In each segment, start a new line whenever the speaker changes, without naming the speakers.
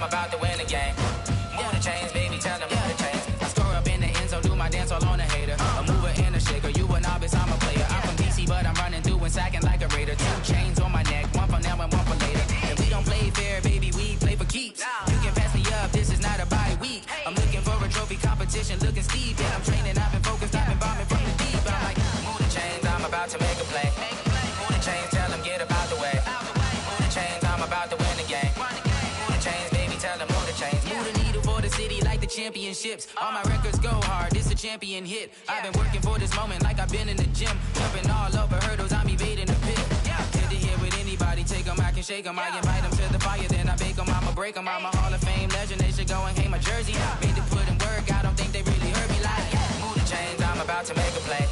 about to win the game. Move the chains, baby, tell them move the chains. I score up in the end zone, do my dance all on a hater. A mover and a shaker, you a novice, I'm a player. I'm from DC, but I'm running through and sacking like a raider. 2 chains on my neck, one for now and one for later. And we don't play fair, baby, we play for keeps. You can pass me up, this is not a bye week. I'm looking for a trophy competition, looking steep. And I'm training, I've been focused, I've been bombing from the deep. I'm like, move the chains, I'm about to make a play. Move the chains, tell them get up out the way. Move the chains, I'm about to win the game. Move the chains, baby, tell them move the chains. Move the needle for the city like the championships. All my records go hard, this a champion hit. I've been working for this moment like I've been in the gym. Jumping all over hurdles, I'm evading the pit. Good to hear with anybody, take them, I can shake them. I invite them to the fire, then I bake them, I'ma break them. I'm a Hall of Fame legend, they should go and hang my jersey. Made to put in work, I don't think they really heard me like. Move the chains, I'm about to make a play.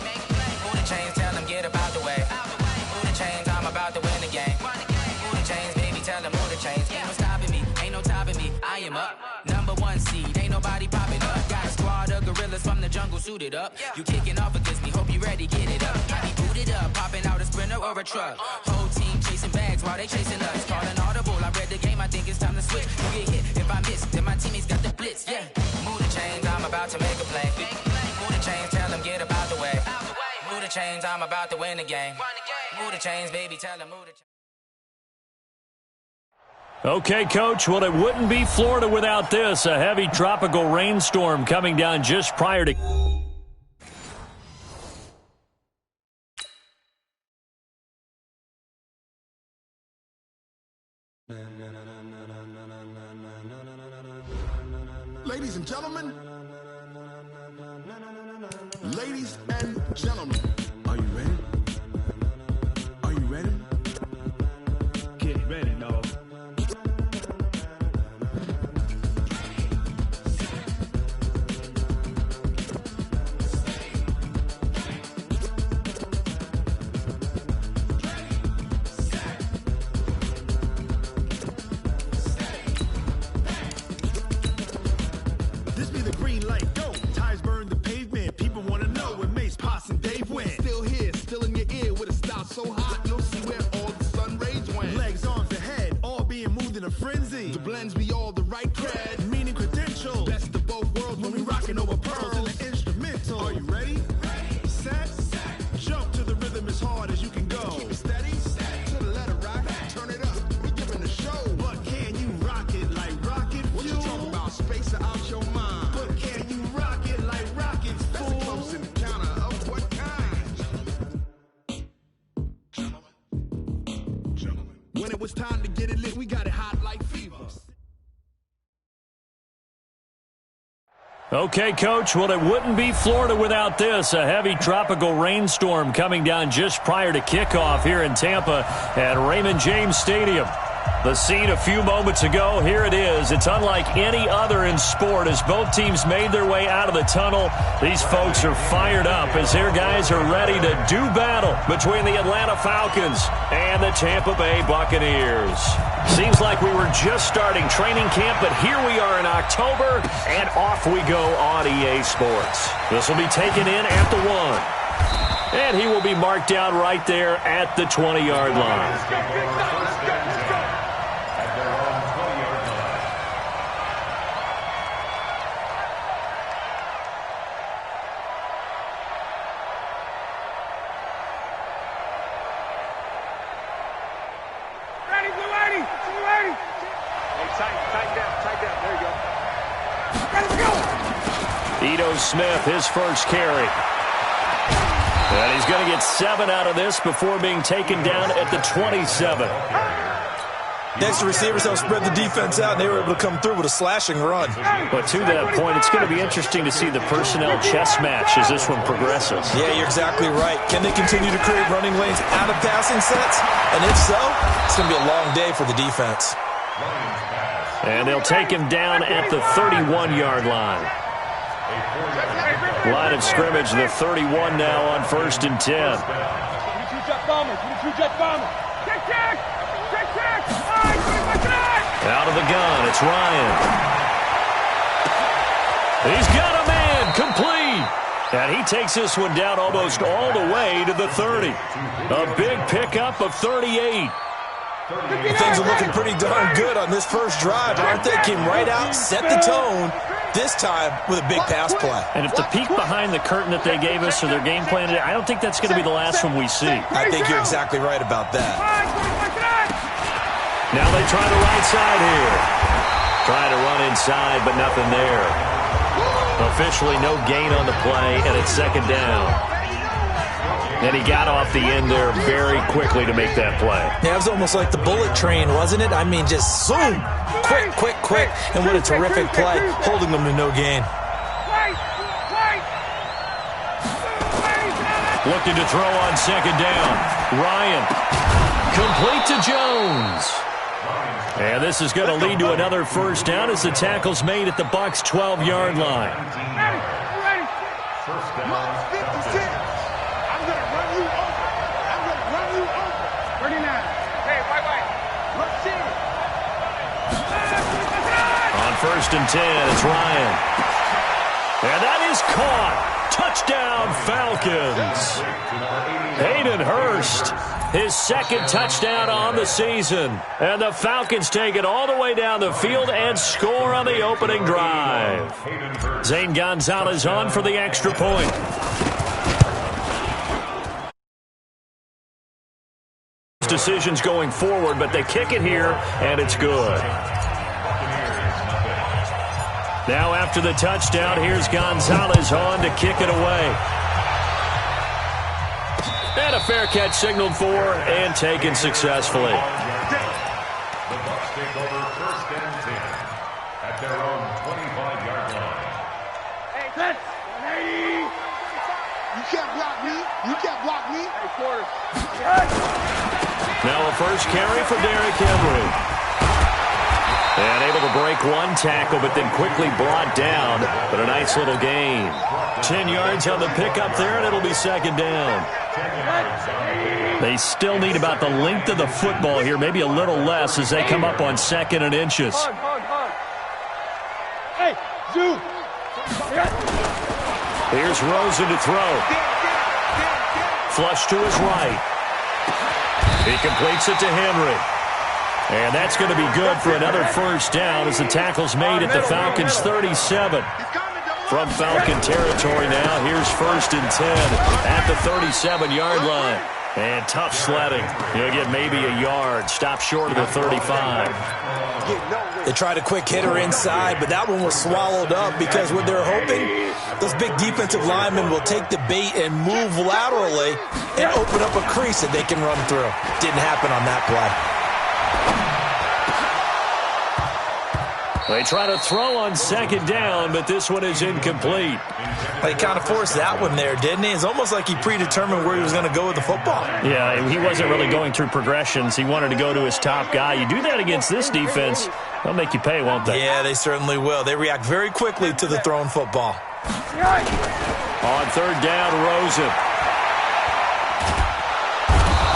Move the chains, tell them get up out the way. Move the chains, I'm about to win the game. Move the chains, baby, tell them move the chains. Ain't no stopping me, ain't no topping me, I am up. #1 seed, ain't nobody popping up. Got a squad of gorillas from the jungle suited up. You kicking off against me, hope you ready, get it up. I be booted up, popping out a Sprinter or a truck. Whole team chasing bags while they chasing us. Calling audible, I read the game, I think it's time to switch. You get hit, if I miss, then my teammates got the blitz, yeah. Move the chains, I'm about to make a play. Move the chains, tell them get up out the way. Move the chains, I'm about to win the game. Move the chains, baby, tell them move the chains.
Okay, Coach, well, it wouldn't be Florida without this. A heavy tropical rainstorm coming down just prior to...
Ladies and gentlemen, ladies and gentlemen, are you ready? Are you ready? Get ready, dog. This be the green light, go. Tires burn the pavement. People want to know where Mace, Poss, and Dave went. Still here, still in your ear with a style so hot, you'll see where all the sun rays went. Legs, arms, and head, all being moved in a frenzy. The blends be all the right cred, meaning credentials. Best of both worlds when we rocking over pearls in the instrumental. Are you ready? Ready. Set. Jump to the rhythm as hard as you can go. Keep it steady. To the letter rock. Turn it up. We giving the show. But can you rock it like rocket fuel? What you talking about? Space out your mind. But can you rock it like rockets, fool? That's a close encounter of what kind? Gentlemen. When it was time to get it lit, we got it hot like fever.
Okay, Coach, well, it wouldn't be Florida without this. A heavy tropical rainstorm coming down just prior to kickoff here in Tampa at Raymond James Stadium. The scene a few moments ago, here it is. It's unlike any other in sport as both teams made their way out of the tunnel. These folks are fired up as their guys are ready to do battle between the Atlanta Falcons and the Tampa Bay Buccaneers. Seems like we were just starting training camp, but here we are in October, and off we go on EA Sports. This will be taken in at the 1. And he will be marked down right there at the 20-yard line. Smith, his first carry. And he's going to get 7 out of this before being taken down at the 27.
Next, the receivers helped spread the defense out, and they were able to come through with a slashing run.
But to that point, it's going to be interesting to see the personnel chess match as this one progresses.
Yeah, you're exactly right. Can they continue to create running lanes out of passing sets? And if so, it's going to be a long day for the defense.
And they'll take him down at the 31-yard line. Line of scrimmage, the 31 now on 1st and 10. Out of the gun, it's Ryan. He's got a man, complete. And he takes this one down almost all the way to the 30. A big pickup of 38.
Things are looking pretty darn good on this first drive, aren't they? Came right out, set the tone, this time with a big pass play.
And if the peek behind the curtain that they gave us or their game plan, I don't think that's going to be the last one we see.
I think you're exactly right about that.
Now they try the right side here. Trying to run inside, but nothing there. Officially no gain on the play, and it's second down. And he got off the end there very quickly to make that play.
Yeah, it was almost like the bullet train, wasn't it? I mean, just zoom, quick, quick, quick. And what a terrific play, holding them to no gain.
Looking to throw on second down. Ryan, complete to Jones. And this is going to lead to another first down as the tackle's made at the Bucs' 12-yard line. On first and 10, it's Ryan. And that is caught. Touchdown, Falcons. Hayden Hurst, his second touchdown on the season. And the Falcons take it all the way down the field and score on the opening drive. Zane Gonzalez on for the extra point. Decisions going forward, but they kick it here, and it's good. Now after the touchdown, here's Gonzalez on to kick it away. And a fair catch signaled for and taken successfully.
The Bucs take over first and 10 at their own 25-yard line.
Hey, set. You can't block me. You can't block me. Hey, quarter.
Now a first carry for Derrick Henry. And able to break one tackle, but then quickly brought down. But a nice little gain. 10 yards on the pickup there, and it'll be second down. They still need about the length of the football here, maybe a little less as they come up on second and inches.
Hey, Zoo.
Here's Rosen to throw. Flush to his right. He completes it to Henry. And that's going to be good for another first down as the tackle's made at the Falcons' 37. From Falcon territory now, here's first and 10 at the 37-yard line. And tough sledding. He'll get maybe a yard, stop short of the 35.
They tried a quick hitter inside, but that one was swallowed up because what they're hoping, those big defensive linemen will take the bait and move laterally and open up a crease that they can run through. Didn't happen on that play.
They try to throw on second down, but this one is incomplete.
He kind of forced that one there, didn't he? It's almost like he predetermined where he was going to go with the football.
Yeah, he wasn't really going through progressions. He wanted to go to his top guy. You do that against this defense, they'll make you pay, won't they?
Yeah, they certainly will. They react very quickly to the thrown football.
On third down, Rosen.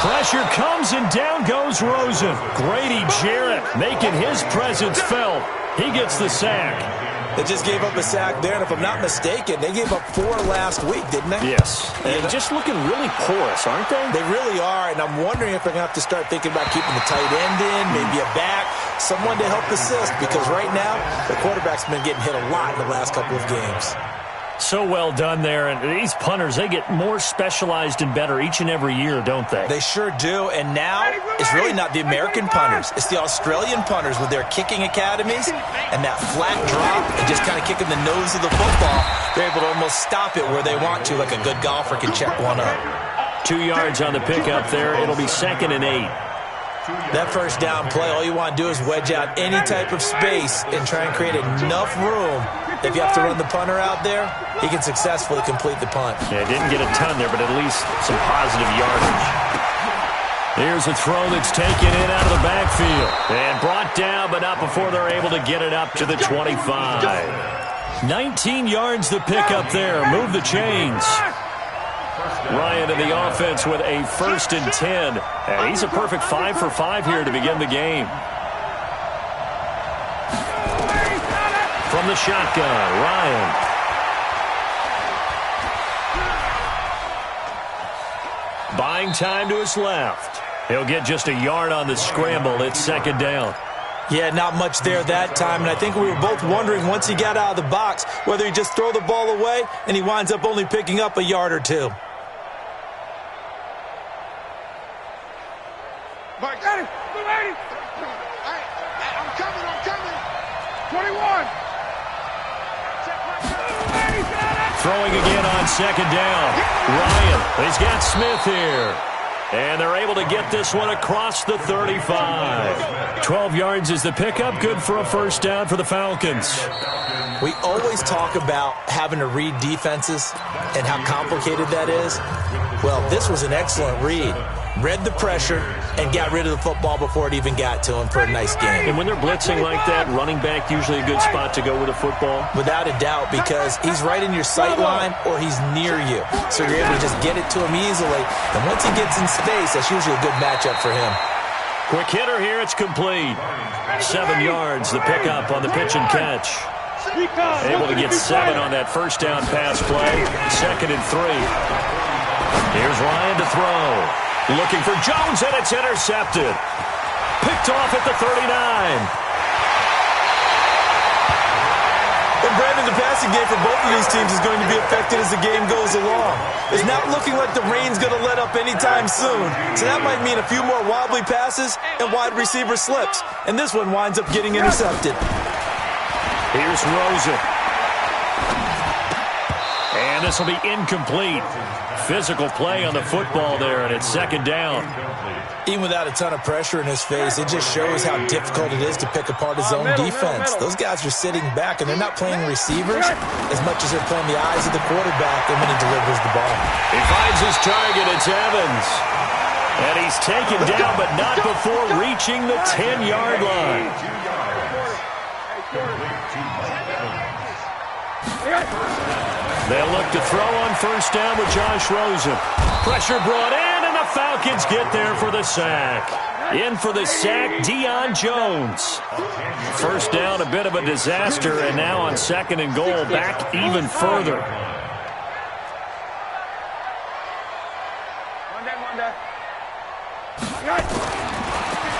Pressure comes, and down goes Rosen. Grady Jarrett making his presence felt. He gets the sack.
They just gave up a sack there, and if I'm not mistaken, they gave up 4 last week, didn't they?
Yes. And just looking really porous, aren't they?
They really are, and I'm wondering if they're going to have to start thinking about keeping the tight end in, maybe a back, someone to help assist, because right now, the quarterback's been getting hit a lot in the last couple of games.
So well done there, and these punters, they get more specialized and better each and every year, don't they?
They sure do, and now it's really not the American punters. It's the Australian punters with their kicking academies and that flat drop and just kind of kicking the nose of the football. They're able to almost stop it where they want to, like a good golfer can check one up.
2 yards on the pickup there. It'll be second and 8.
That first down play, all you want to do is wedge out any type of space and try and create enough room. If you have to run the punter out there, he can successfully complete the punt.
Yeah, didn't get a ton there, but at least some positive yardage. Here's a throw that's taken in out of the backfield. And brought down, but not before they're able to get it up to the 25. 19 yards to pick up there. Move the chains. Ryan and the offense with a first and 10. And he's a perfect 5 for 5 here to begin the game. From the shotgun, Ryan. Buying time to his left. He'll get just a yard on the scramble. It's second down.
Yeah, not much there that time, and I think we were both wondering once he got out of the box whether he'd just throw the ball away, and he winds up only picking up a yard or two.
Mike, got him. I'm coming. 21.
Throwing again on second down. Ryan, he's got Smith here. And they're able to get this one across the 35. 12 yards is the pickup. Good for a first down for the Falcons.
We always talk about having to read defenses and how complicated that is. Well, this was an excellent read. Read the pressure and got rid of the football before it even got to him for a nice game.
And when they're blitzing like that, running back usually a good spot to go with a football?
Without a doubt, because he's right in your sight line or he's near you. So you're able to just get it to him easily. And once he gets in space, that's usually a good matchup for him.
Quick hitter here, it's complete. 7 yards, the pickup on the pitch and catch. Able to get 7 on that first down pass play. 2nd and 3. Here's Ryan to throw. Looking for Jones, and it's intercepted. Picked off at the 39.
And Brandon, the passing game for both of these teams is going to be affected as the game goes along. It's not looking like the rain's going to let up anytime soon. So that might mean a few more wobbly passes and wide receiver slips. And this one winds up getting intercepted.
Here's Rosen. And this will be incomplete. Physical play on the football there, and it's second down.
Even without a ton of pressure in his face, it just shows how difficult it is to pick apart his own defense. Those guys are sitting back, and they're not playing receivers as much as they're playing the eyes of the quarterback and when he delivers the ball.
He finds his target. It's Evans. And he's taken down, but not before reaching the 10-yard line. They'll look to throw on first down with Josh Rosen. Pressure brought in, and the Falcons get there for the sack. In for the sack, Deion Jones. First down, a bit of a disaster, and now on 2nd and goal, back even further.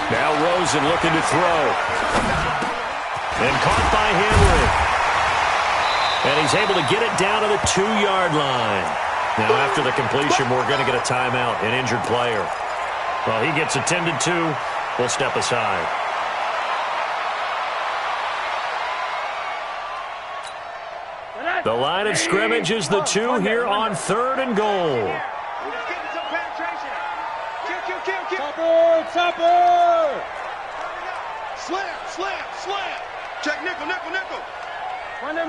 Now Rosen looking to throw. And caught by Henry. And he's able to get it down to the 2-yard line. Now, after the completion, we're going to get a timeout, an injured player. Well, he gets attended to. We'll step aside. The line of scrimmage is the 2 here on 3rd and goal.
Topper! Slam! Check nickel.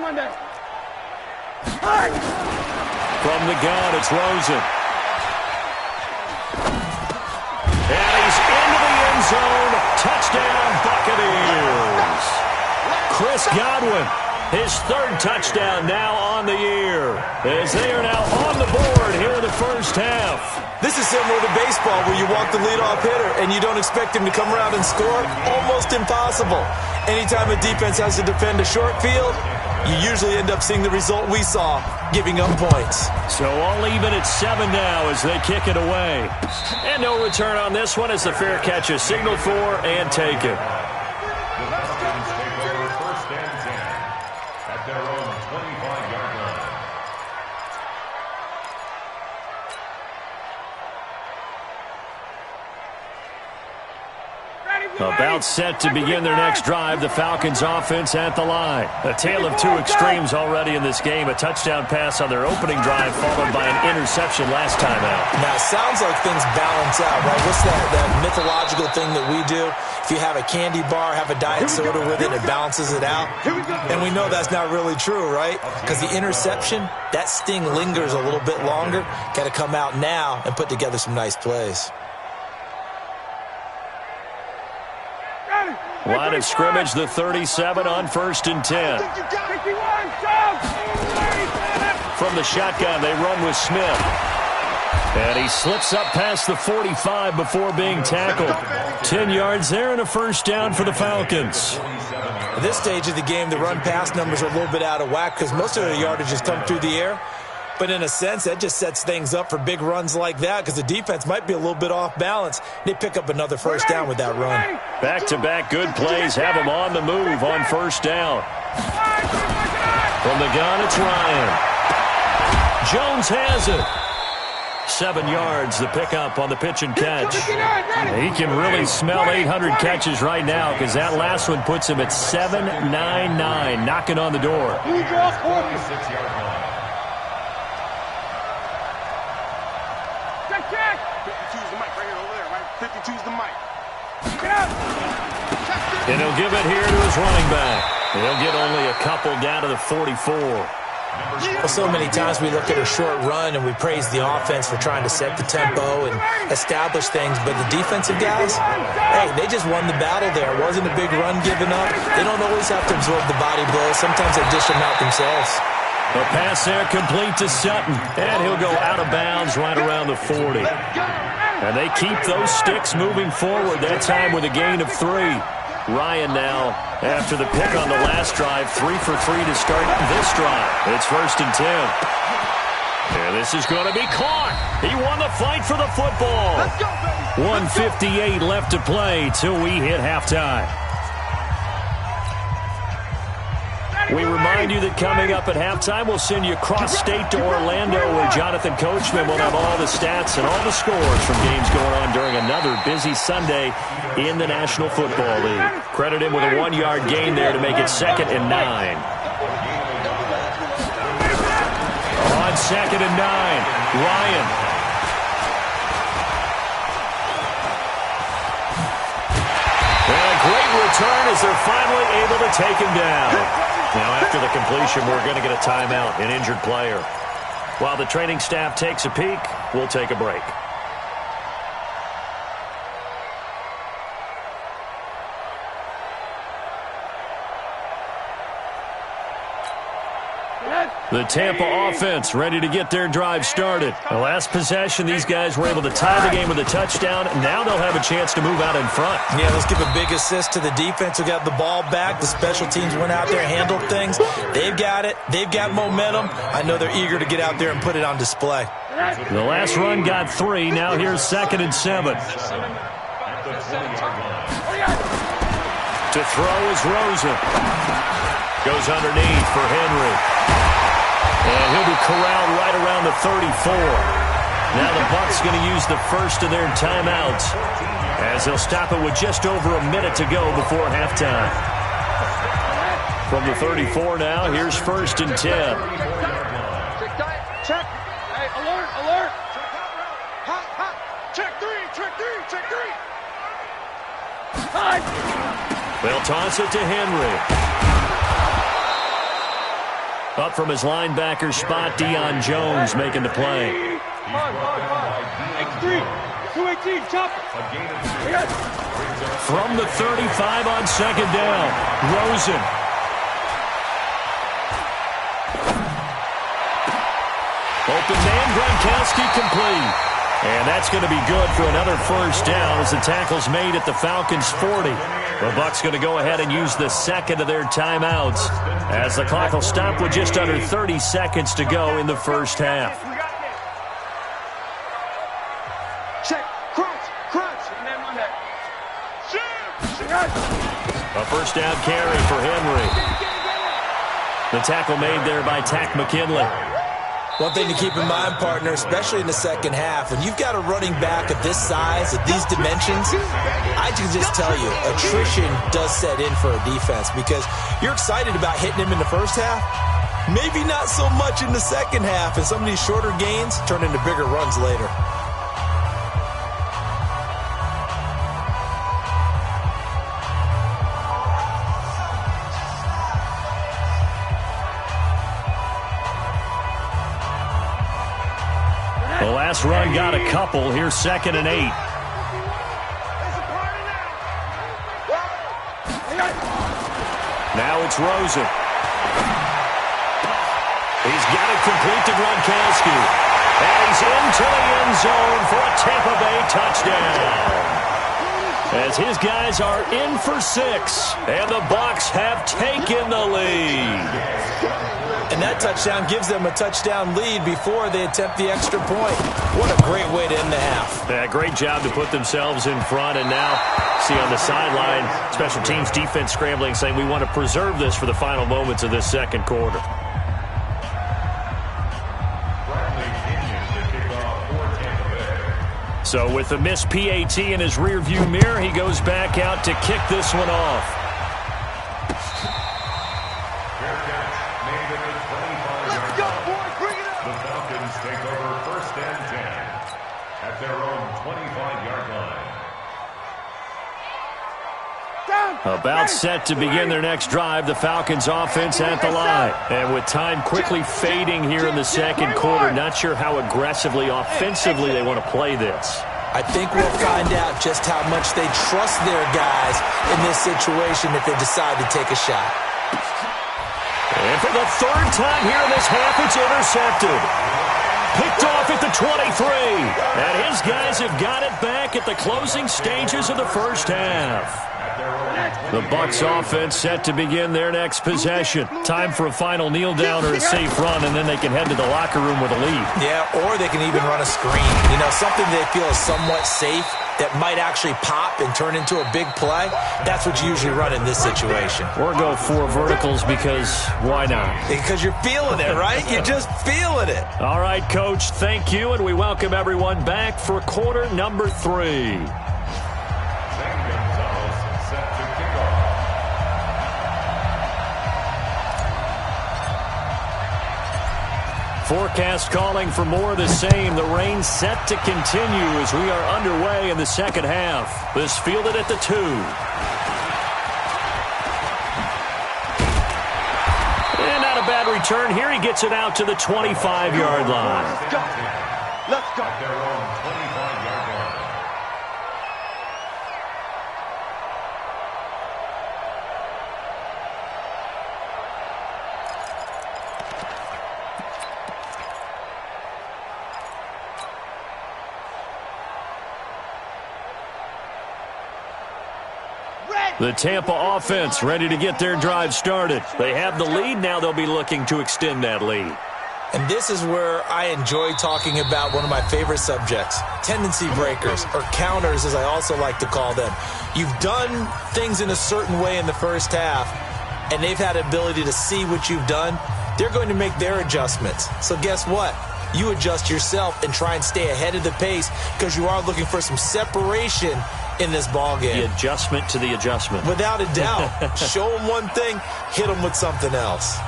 Monday.
From the gun, it's Rosen. And he's into the end zone. Touchdown, Buccaneers. Chris Godwin, his 3rd touchdown now on the year, as they are now on the board here in the first half.
This is similar to baseball where you walk the leadoff hitter and you don't expect him to come around and score. Almost impossible. Anytime a defense has to defend a short field, you usually end up seeing the result we saw, giving up points.
So all even at 7 now as they kick it away. And no return on this one as the fair catch is signaled for and taken.
First and 10 at their own 25-yard line.
About set to begin their next drive, the Falcons offense at the line. A tale of 2 extremes already in this game. A touchdown pass on their opening drive followed by an interception last time out.
Now, it sounds like things balance out, right? What's that mythological thing that we do? If you have a candy bar, have a diet soda with it, it balances it out. And we know that's not really true, right? Because the interception, that sting lingers a little bit longer. Got to come out now and put together some nice plays.
Line of scrimmage, the 37 on 1st and 10. From the shotgun, they run with Smith. And he slips up past the 45 before being tackled. 10 yards there and a first down for the Falcons.
At this stage of the game, the run-pass numbers are a little bit out of whack because most of their yardage has come through the air. But in a sense, that just sets things up for big runs like that because the defense might be a little bit off balance. They pick up another first down with that run.
Back-to-back good plays have them on the move on first down. From the gun, it's Ryan. Jones has it. 7 yards, the pickup on the pitch and catch. He can really smell 800 catches right now because that last one puts him at 799, knocking on the door.
46-yard line.
Check. 52's the mic right here over there, right? 52's the mic. Get out.
And he'll give it here to his running back. He'll get only a couple down to the 44.
Well, so many times we look at a short run and we praise the offense for trying to set the tempo and establish things, but the defensive guys, hey, they just won the battle there. It wasn't a big run given up. They don't always have to absorb the body blows. Sometimes they dish them out themselves.
The pass there complete to Sutton, and he'll go out of bounds right around the 40. And they keep those sticks moving forward, that time with a gain of 3. Ryan now, after the pick on the last drive, 3 for 3 to start this drive. It's 1st and 10. And this is going to be caught. He won the fight for the football. 1:58 left to play till we hit halftime. We remind you that coming up at halftime, we'll send you cross-state to Orlando, where Jonathan Coachman will have all the stats and all the scores from games going on during another busy Sunday in the National Football League. Credit him with a 1-yard gain there to make it 2nd and 9. On 2nd and 9, Ryan. And a great return as they're finally able to take him down. Now, after the completion, we're going to get a timeout, an injured player. While the training staff takes a peek, we'll take a break. The Tampa offense ready to get their drive started. The last possession, these guys were able to tie the game with a touchdown. Now they'll have a chance to move out in front.
Yeah, let's give a big assist to the defense who got the ball back. The special teams went out there, handled things. They've got it. They've got momentum. I know they're eager to get out there and put it on display.
The last run got 3. Now here's 2nd and 7. To throw is Rosen. Goes underneath for Henry. And he'll be corralled right around the 34. Now the Bucs going to use the first of their timeouts as they'll stop it with just over a minute to go before halftime. From the 34 now, here's 1st and 10.
Check. Hey, alert. Hot. Check 3. High.
They'll toss it to Henry. Up from his linebacker spot, Deion Jones making the play.
X3, 218, chop.
From the 35 on 2nd down, Rosen. Open man, Gronkowski complete. And that's going to be good for another first down as the tackle's made at the Falcons' 40. The Bucs going to go ahead and use the 2nd of their timeouts as the clock will stop with just under 30 seconds to go in the first half.
Check, crunch.
A first down carry for Henry. The tackle made there by Tack McKinley.
One thing to keep in mind, partner, especially in the second half, when you've got a running back of this size, at these dimensions, I can just tell you, attrition does set in for a defense because you're excited about hitting him in the first half, maybe not so much in the second half, and some of these shorter gains turn into bigger runs later.
The last run got a couple. Here's 2nd and 8. Now it's Rosen. He's got it complete to Gronkowski. And he's into the end zone for a Tampa Bay touchdown. As his guys are in for 6. And the Bucs have taken the lead.
And And that touchdown gives them a touchdown lead before they attempt the extra point. What a great way to end the half.
Yeah, great job to put themselves in front. And now, see on the sideline, special teams defense scrambling, saying we want to preserve this for the final moments of this second quarter. So with a missed PAT in his rearview mirror, he goes back out to kick this one off.
Let's go, boys. Bring it up.
The Falcons take over 1st and 10 at their own 25-yard line.
About set to begin their next drive, the Falcons offense at the line. And with time quickly fading here in the second quarter, not sure how aggressively, offensively they want to play this.
I think we'll find out just how much they trust their guys in this situation if they decide to take a shot.
And for the third time here in this half, it's intercepted. Picked off at the 23. And his guys have got it back at the closing stages of the first half. The Bucs offense set to begin their next possession. Time for a final kneel down or a safe run, and then they can head to the locker room with a lead.
Yeah, or they can even run a screen. You know, something they feel is somewhat safe that might actually pop and turn into a big play. That's what you usually run in this situation.
Or go 4 verticals because why not?
Because you're feeling it, right? You're just feeling it.
All right, Coach, thank you, and we welcome everyone back for quarter number 3. Forecast calling for more of the same. The rain set to continue as we are underway in the second half. This fielded at the 2. And not a bad return here. He gets it out to the 25-yard line.
Let's go. Let's go.
Their own 25-yard line.
The Tampa offense ready to get their drive started. They have the lead. Now they'll be looking to extend that lead.
And this is where I enjoy talking about one of my favorite subjects, tendency breakers, or counters as I also like to call them. You've done things in a certain way in the first half, and they've had the ability to see what you've done. They're going to make their adjustments. So guess what? You adjust yourself and try and stay ahead of the pace because you are looking for some separation in this ball game.
The adjustment to the adjustment.
Without a doubt. Show them one thing, hit them with something else.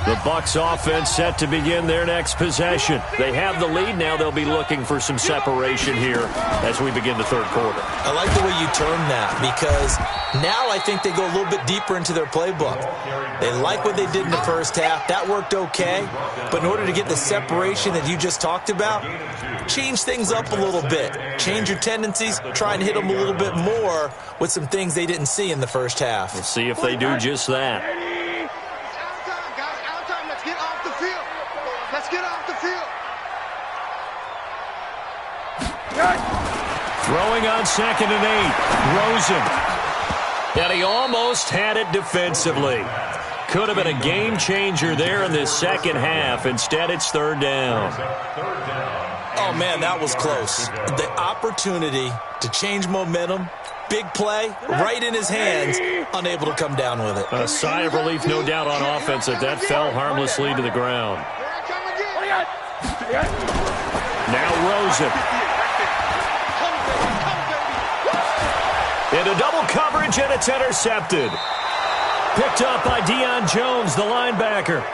The Bucs offense set to begin their next possession. They have the lead. Now they'll be looking for some separation here as we begin the third quarter.
I like the way you term that because now I think they go a little bit deeper into their playbook. They like what they did in the first half. That worked okay. But in order to get the separation that you just talked about, change things up a little bit. Change your tendencies. Try and hit them a little bit more with some things they didn't see in the first half.
We'll see if they do just that.
Let's get off the field.
Throwing on 2nd and 8. Rosen. And he almost had it defensively. Could have been a game changer there in this second half. Instead, it's 3rd down.
Oh, man, that was close. The opportunity to change momentum, big play, right in his hands, unable to come down with it.
A sigh of relief, no doubt, on offense that fell harmlessly to the ground. Now Rosen. Into double coverage, and it's intercepted. Picked up by Deion Jones, the linebacker.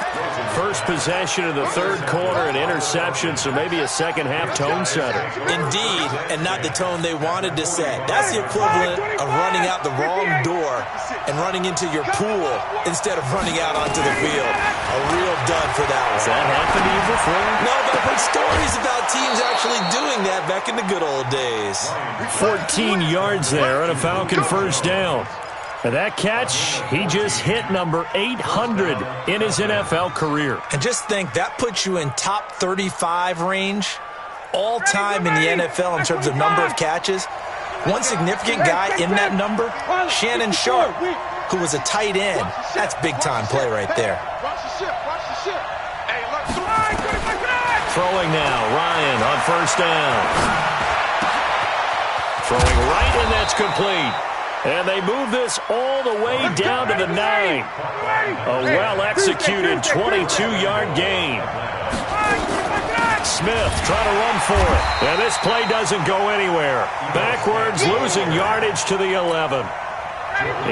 First possession of the third quarter, an interception, so maybe a second-half tone setter.
Indeed, and not the tone they wanted to set. That's the equivalent of running out the wrong door and running into your pool instead of running out onto the field. A real dud for that one.
Has that happened to you before?
No, but I've heard stories about teams actually doing that back in the good old days.
14 yards there and a Falcon first down. And that catch, he just hit number 800 in his NFL career.
And just think, that puts you in top 35 range all time in the NFL in terms of number of catches. One significant guy in that number, Shannon Sharp. who was a tight end. That's big-time play right there.
Watch the ship. Watch the ship. Hey, look.
Throwing now, Ryan on first down. Throwing right, and that's complete. And they move this all the way down to the 9. A well-executed 22-yard gain. Smith trying to run for it. And this play doesn't go anywhere. Backwards, losing yardage to the 11.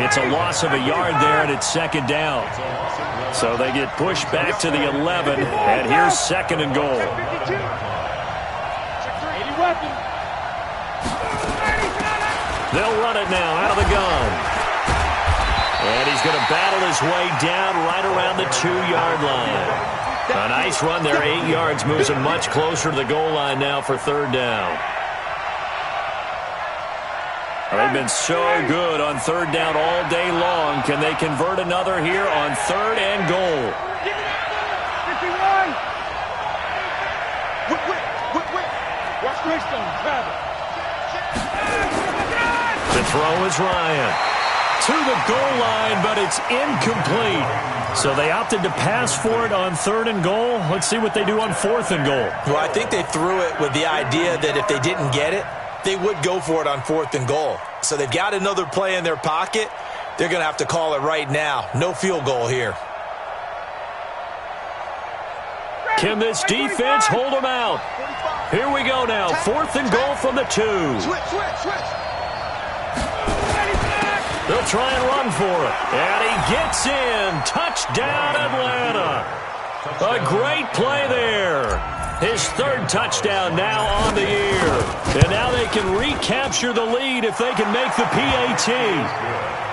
It's a loss of a yard there, and it's second down. So they get pushed back to the 11, and here's second and goal. They'll run it now out of the gun. And he's going to battle his way down right around the 2-yard line. A nice run there, 8 yards, moves him much closer to the goal line now for third down. They've been so good on third down all day long. Can they convert another here on third and goal?
51. Watch Greystone. Grab it.
The throw is Ryan. To the goal line, but it's incomplete. So they opted to pass for it on third and goal. Let's see what they do on fourth and goal.
Well, I think they threw it with the idea that if they didn't get it, they would go for it on fourth and goal. So they've got another play in their pocket. They're going to have to call it right now. No field goal here.
Can this defense hold them out? Here we go now. Fourth and goal from the 2.
Switch.
They'll try and run for it. And he gets in. Touchdown, Atlanta. A great play there. His third touchdown now on the year. And now they can recapture the lead if they can make the PAT.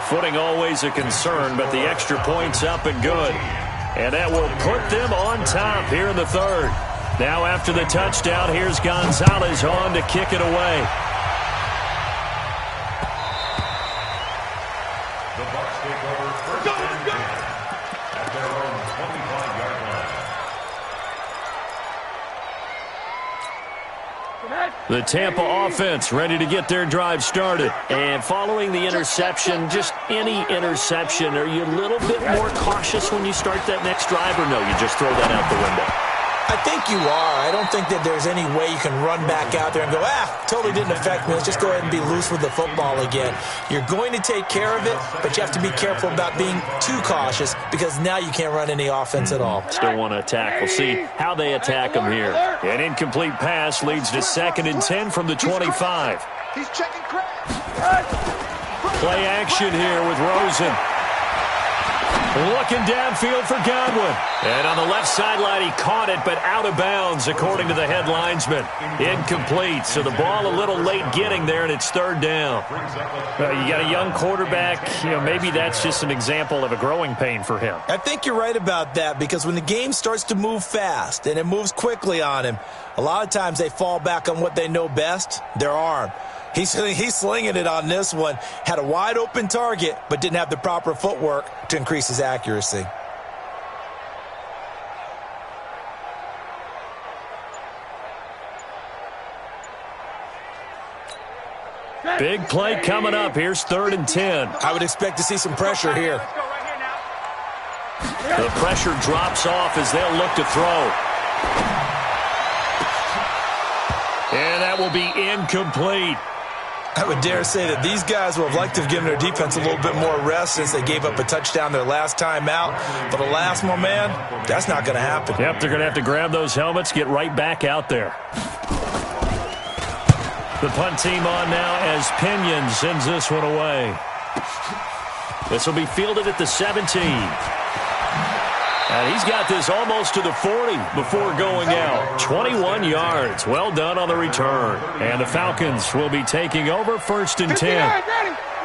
Footing always a concern, but the extra point's up and good. And that will put them on top here in the third. Now after the touchdown, here's Gonzalez on to kick it away.
The Bucs take over first and 10 at their own 25-yard line.
The Tampa offense ready to get their drive started. And following the interception, just any interception, are you a little bit more cautious when you start that next drive, or no, you just throw that out the window?
I think you are. I don't think that there's any way you can run back out there and go, totally didn't affect me. Let's just go ahead and be loose with the football again. You're going to take care of it, but you have to be careful about being too cautious because now you can't run any offense at all.
Still want to attack. We'll see how they attack them here. An incomplete pass leads to second and 10 from the 25.
He's checking crack.
Play action here with Rosen. Looking downfield for Godwin. And on the left sideline, he caught it, but out of bounds, according to the head linesman. Incomplete, so the ball a little late getting there, and it's third down. You got a young quarterback. Maybe that's just an example of a growing pain for him.
I think you're right about that because when the game starts to move fast and it moves quickly on him, a lot of times they fall back on what they know best, their arm. He's slinging it on this one. Had a wide-open target, but didn't have the proper footwork to increase his accuracy.
Big play coming up. Here's third and 10.
I would expect to see some pressure here.
The pressure drops off as they'll look to throw. And that will be incomplete.
I would dare say that these guys would have liked to have given their defense a little bit more rest since they gave up a touchdown their last time out. But alas, my man, that's not going to happen.
Yep, they're going to have to grab those helmets, get right back out there. The punt team on now as Pinion sends this one away. This will be fielded at the 17. And he's got this almost to the 40 before going out. 21 yards. Well done on the return. And the Falcons will be taking over first and 10.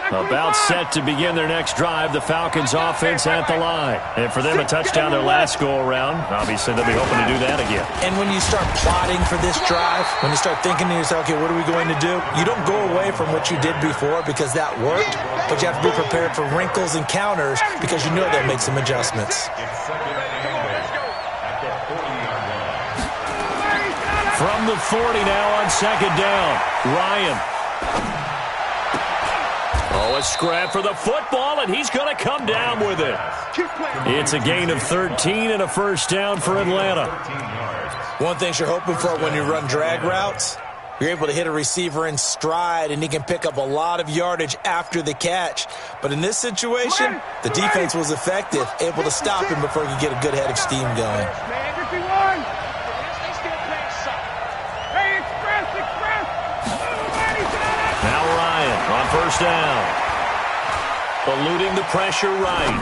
About set to begin their next drive, the Falcons offense at the line. And for them, a touchdown their last go-around. Obviously, they'll be hoping to do that again.
And when you start plotting for this drive, when you start thinking to yourself, okay, what are we going to do? You don't go away from what you did before because that worked, but you have to be prepared for wrinkles and counters because you know they'll make some adjustments.
From the 40 now on second down, Ryan. Oh, a scrap for the football, and he's going to come down with it. It's a gain of 13 and a first down for Atlanta.
One thing you're hoping for when you run drag routes, you're able to hit a receiver in stride, and he can pick up a lot of yardage after the catch. But in this situation, the defense was effective, able to stop him before he could get a good head of steam going.
Now Ryan on first down. Eluding the pressure right.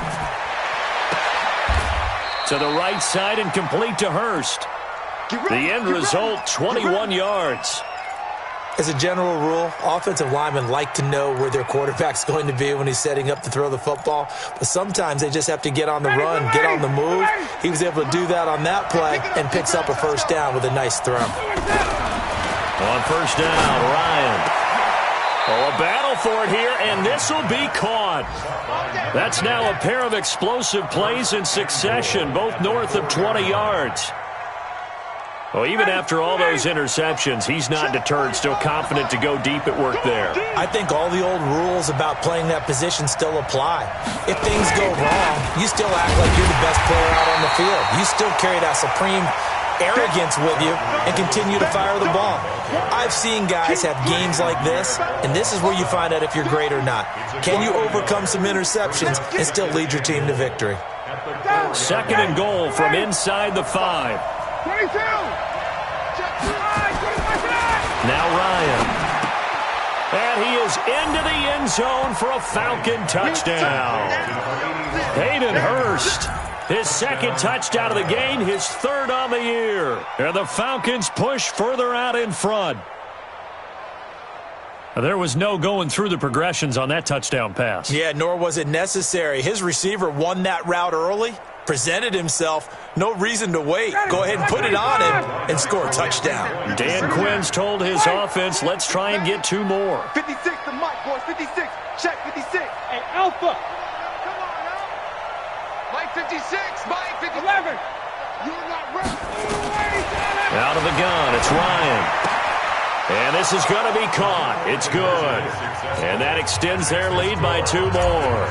To the right side and complete to Hurst. The end result, 21 yards.
As a general rule, offensive linemen like to know where their quarterback's going to be when he's setting up to throw the football. But sometimes they just have to get on the run, get on the move. He was able to do that on that play and picks up a first down with a nice throw.
On first down, Ryan. Oh, a battle for it here, and this will be caught. That's now a pair of explosive plays in succession, both north of 20 yards. Well, even after all those interceptions, he's not deterred, still confident to go deep at work there.
I think all the old rules about playing that position still apply. If things go wrong, you still act like you're the best player out on the field. You still carry that supreme arrogance with you and continue to fire the ball. I've seen guys have games like this, and this is where you find out if you're great or not. Can you overcome some interceptions and still lead your team to victory?
Second and goal from inside the 5.
22!
Now Ryan. And he is into the end zone for a Falcon touchdown. Hayden Hurst, his second touchdown of the game, his third on the year. And the Falcons push further out in front. There was no going through the progressions on that touchdown pass.
Yeah, nor was it necessary. His receiver won that route early, presented himself, no reason to wait. Go ahead and put it on him and score a touchdown.
Dan Quinn's told his offense, let's try and get 2 more.
56 to Mike, boys. 56. Check 56. Hey, Alpha. Come on, Alpha. Mike 56. Mike 56. 11. You're not ready.
Out of the gun, it's Ryan. And this is going to be caught. It's good. And that extends their lead by 2 more.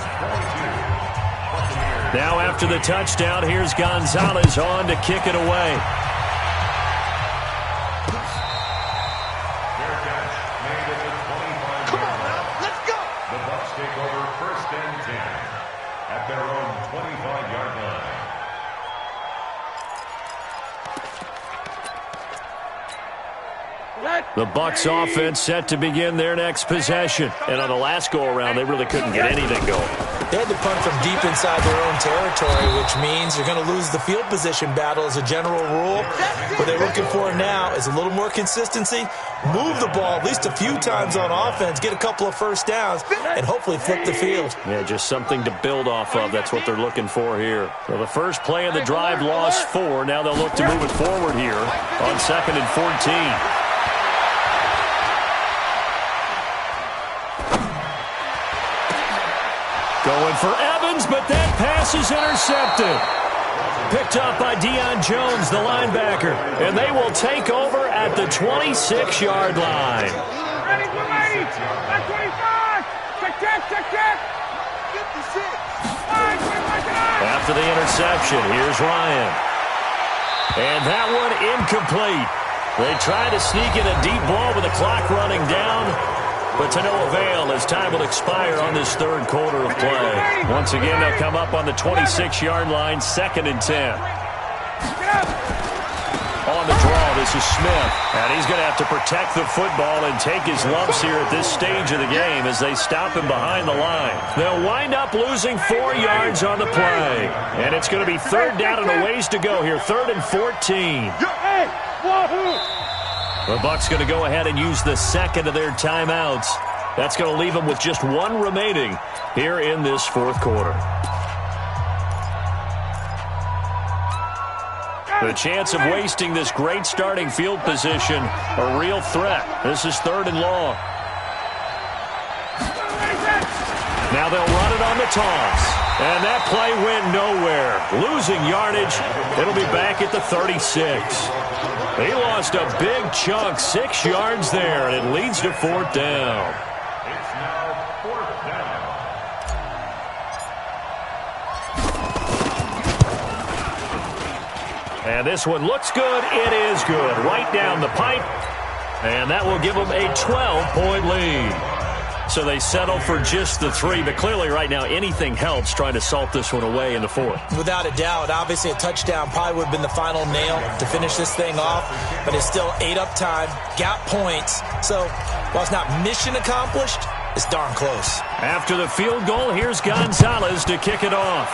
Now after the touchdown, here's Gonzalez on to kick it away.
Come on, let's go.
The Bucs take over first and 10 at their own 25-yard line.
The Bucs offense set to begin their next possession. And on the last go-around, they really couldn't get anything going.
They had to punt from deep inside their own territory, which means you're going to lose the field position battle as a general rule. What they're looking for now is a little more consistency, move the ball at least a few times on offense, get a couple of first downs, and hopefully flip the field.
Yeah, just something to build off of. That's what they're looking for here. So the first play of the drive lost 4. Now they'll look to move it forward here on 2nd and 14. Going for Evans, but that pass is intercepted. Picked up by Deion Jones, the linebacker. And they will take over at the 26-yard line.
Ready, 25. Check. 56.
After the interception, here's Ryan. And that one incomplete. They try to sneak in a deep ball with the clock running down, but to no avail as time will expire on this third quarter of play. Once again, they'll come up on the 26-yard line, 2nd and 10. On the draw, this is Smith, and he's going to have to protect the football and take his lumps here at this stage of the game as they stop him behind the line. They'll wind up losing 4 yards on the play, and it's going to be 3rd down and a ways to go here, 3rd and 14. The Bucs going to go ahead and use the second of their timeouts. That's going to leave them with just 1 remaining here in this 4th quarter. The chance of wasting this great starting field position, a real threat. This is 3rd and long. Now they'll run it on the toss. And that play went nowhere. Losing yardage. It'll be back at the 36. They lost a big chunk, 6 yards there, and it leads to 4th down.
It's now 4th down.
And this one looks good. It is good. Right down the pipe. And that will give them a 12-point lead. So they settle for just the 3, but clearly right now anything helps trying to salt this one away in the 4th.
Without a doubt, obviously a touchdown probably would have been the final nail to finish this thing off, but it's still ate up time, got points. So while it's not mission accomplished, it's darn close.
After the field goal, here's Gonzalez to kick it off.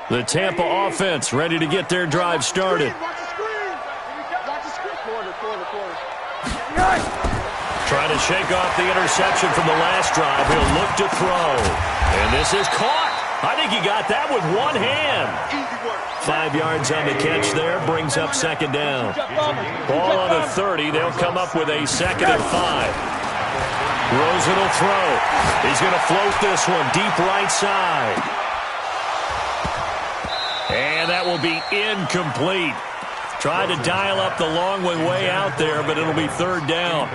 The Tampa offense ready to get their drive started. Trying to shake off the interception from the last drive. He'll look to throw. And this is caught. I think he got that with one hand. 5 yards on the catch there. Brings up second down. Ball on the 30. They'll come up with a 2nd and 5. Rosen will throw. He's going to float this one deep right side. And that will be incomplete. Tried to dial up the long way out there, but it'll be 3rd down.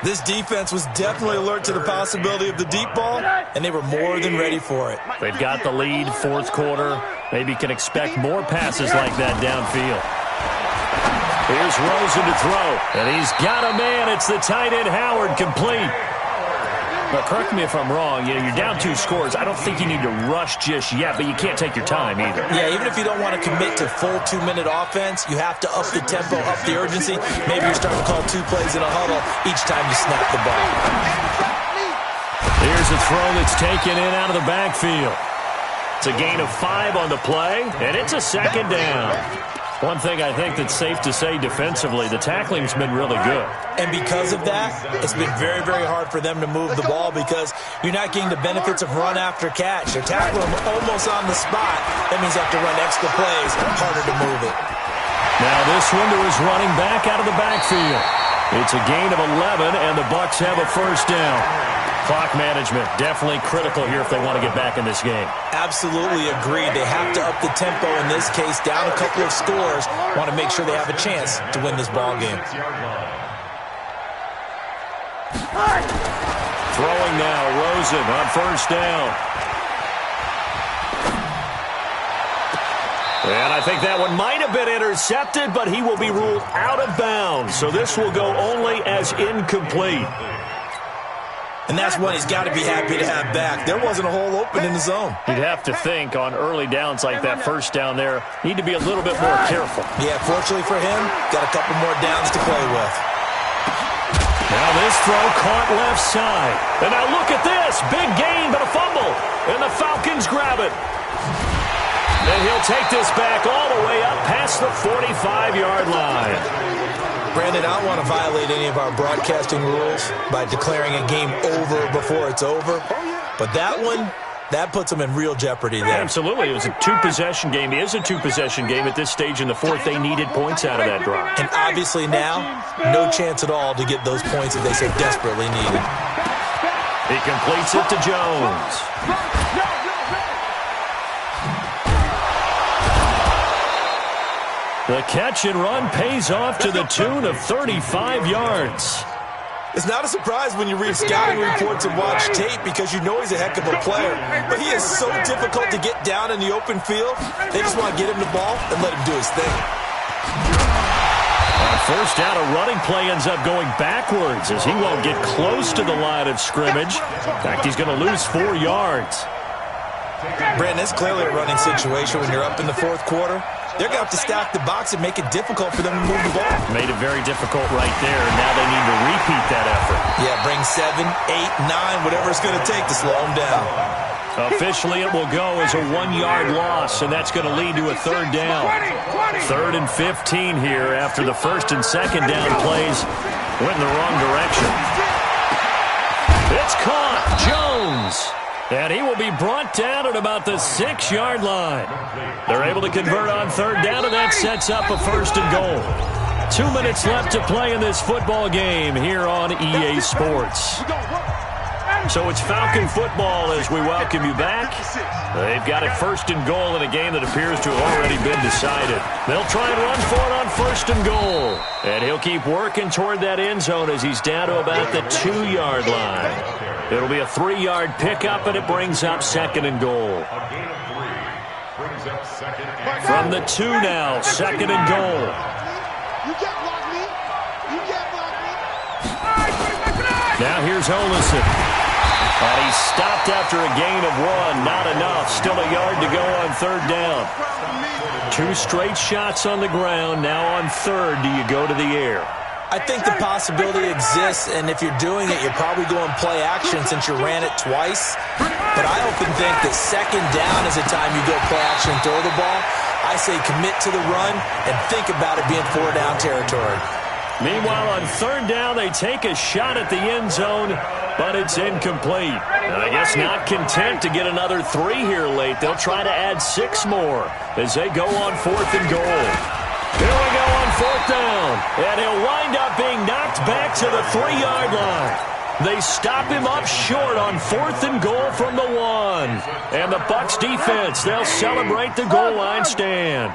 This defense was definitely alert to the possibility of the deep ball, and they were more than ready for it.
They've got the lead, 4th quarter. Maybe can expect more passes like that downfield. Here's Rosen to throw, and he's got a man. It's the tight end Howard, complete. But correct me if I'm wrong, you're down 2 scores. I don't think you need to rush just yet, but you can't take your time either.
Yeah, even if you don't want to commit to full 2-minute offense, you have to up the tempo, up the urgency. Maybe you're starting to call 2 plays in a huddle each time you snap the ball.
Here's a throw that's taken in out of the backfield. It's a gain of 5 on the play, and it's a 2nd down. One thing I think that's safe to say defensively, the tackling's been really good.
And because of that, it's been very, very hard for them to move the ball because you're not getting the benefits of run after catch. They're tackling them almost on the spot. That means you have to run extra plays, harder to move it.
Now this one to his running back out of the backfield. It's a gain of 11, and the Bucs have a 1st down. Clock management definitely critical here if they want to get back in this game.
Absolutely agreed. They have to up the tempo in this case, down a couple of scores. Want to make sure they have a chance to win this ball game.
Throwing now, Rosen on 1st down. And I think that one might have been intercepted, but he will be ruled out of bounds. So this will go only as incomplete.
And that's one he's got to be happy to have back. There wasn't a hole open in the zone.
You'd have to think on early downs like that 1st down there, need to be a little bit more careful.
Yeah, fortunately for him, got a couple more downs to play with.
Now this throw caught left side. And now look at this. Big gain, but a fumble. And the Falcons grab it. And he'll take this back all the way up past the 45-yard line.
Brandon, I don't want to violate any of our broadcasting rules by declaring a game over before it's over. But that one, that puts them in real jeopardy there.
Absolutely. It was a 2-possession game. It is a 2-possession game at this stage in the 4th. They needed points out of that drive.
And obviously now, no chance at all to get those points that they so desperately needed.
He completes it to Jones. The catch and run pays off to the tune of 35 yards.
It's not a surprise when you read scouting reports and watch tape because you know he's a heck of a player. But he is so difficult to get down in the open field. They just want to get him the ball and let him do his thing.
On 1st down, a running play ends up going backwards as he won't get close to the line of scrimmage. In fact, he's going to lose 4 yards.
Brandon, it's clearly a running situation when you're up in the 4th quarter. They're going to have to stack the box and make it difficult for them to move the ball.
Made it very difficult right there, and now they need to repeat that effort.
Yeah, bring 7, 8, 9, whatever it's going to take to slow them down.
Officially, it will go as a 1-yard loss, and that's going to lead to a 3rd down. 3rd and 15 here after the 1st and 2nd down plays went in the wrong direction. It's caught. Jones. And he will be brought down at about the 6-yard line. They're able to convert on 3rd down, and that sets up a 1st and goal. 2 minutes left to play in this football game here on EA Sports. So it's Falcon football as we welcome you back. They've got it 1st and goal in a game that appears to have already been decided. They'll try and run for it on 1st and goal. And he'll keep working toward that end zone as he's down to about the 2-yard line. It'll be a 3-yard pickup, and it brings up 2nd and goal. From the 2 now, 2nd and goal.
You can't block me. You can't block me.
Now here's Olison. And he stopped after a gain of 1. Not enough. Still a yard to go on 3rd down. 2 straight shots on the ground. Now on 3rd, do you go to the air?
I think the possibility exists, and if you're doing it, you're probably going play action since you ran it twice. But I often think that 2nd down is the time you go play action and throw the ball. I say commit to the run and think about it being 4-down territory.
Meanwhile, on 3rd down, they take a shot at the end zone, but it's incomplete. And I guess not content to get another 3 here late. They'll try to add 6 more as they go on 4th and goal. Here we go on 4th down, and he'll wind up being knocked back to the 3-yard line. They stop him up short on 4th and goal from the 1. And the Bucs defense, they'll celebrate the goal line stand.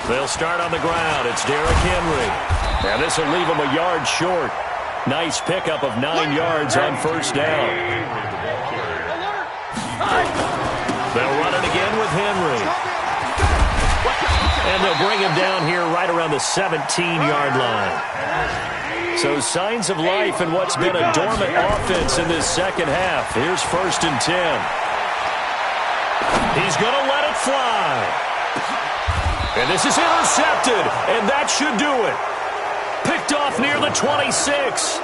They'll start on the ground. It's Derrick Henry. And this will leave him a yard short. Nice pickup of 9 yards on 1st down. They'll run it again with Henry. And they'll bring him down here right around the 17-yard line. So signs of life in what's been a dormant offense in this second half. Here's 1st and 10. He's going to let it fly. And this is intercepted, and that should do it. Picked off near the 26.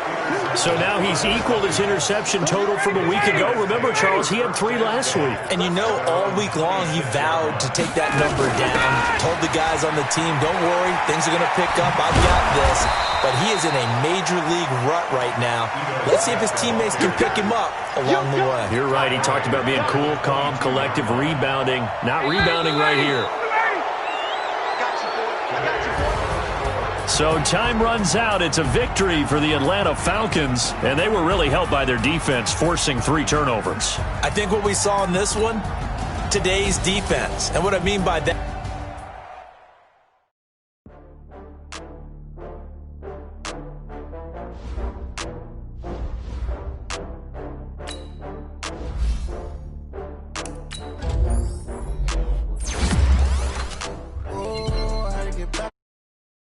So now he's equaled his interception total from a week ago. Remember, Charles, he had 3 last week.
And you know, all week long he vowed to take that number down. Told the guys on the team, don't worry, things are going to pick up. I've got this. But he is in a major league rut right now. Let's see if his teammates can pick him up along the way.
You're right. He talked about being cool, calm, collective, rebounding. Not rebounding right here. So time runs out. It's a victory for the Atlanta Falcons, and they were really helped by their defense, forcing 3 turnovers.
I think what we saw in this one, today's defense. And what I mean by that